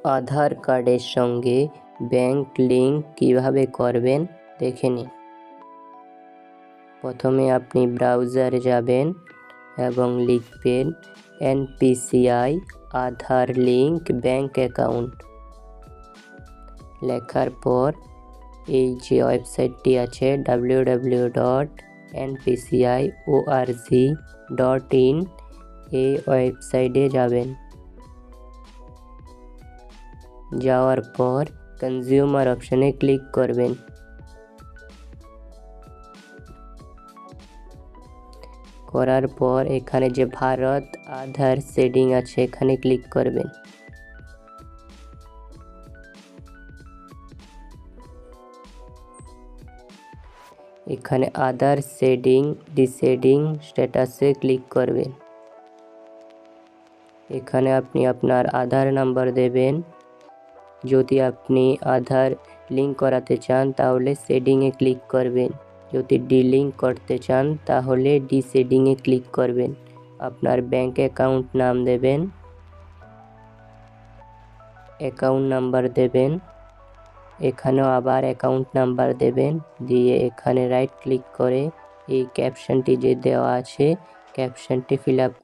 আধার কার্ডের সঙ্গে bank link কিভাবে করবেন দেখে নিন। প্রথমে আপনি ব্রাউজারে যাবেন এবং লিখবেন NPCI আধার লিঙ্ক ব্যাংক অ্যাকাউন্ট। লেখার পর এই যে ওয়েবসাইটটি আছে www.npci.org.in এই ওয়েবসাইটে যাবেন। যাওয়ার পর কনজিউমার অপশনে ক্লিক করবেন। করার পর এখানে যে ভারত আধার শেডিং আছে এখানে ক্লিক করবেন। এখানে আধার শেডিং ডিশেডিং স্ট্যাটাসে ক্লিক করবেন। এখানে আপনি আপনার আধার নাম্বার দেবেন। যদি আপনি আধার লিঙ্ক করাতে চান তাহলে শেডিংয়ে ক্লিক করবেন। যদি ডিলিঙ্ক করতে চান তাহলে ডিশেডিংয়ে ক্লিক করবেন। আপনার ব্যাংক অ্যাকাউন্ট নাম দেবেন, অ্যাকাউন্ট নাম্বার দেবেন, এখানেও আবার অ্যাকাউন্ট নাম্বার দেবেন, দিয়ে এখানে রাইট ক্লিক করে এই ক্যাপশনটি যে দেওয়া আছে ক্যাপশনটি ফিল আপ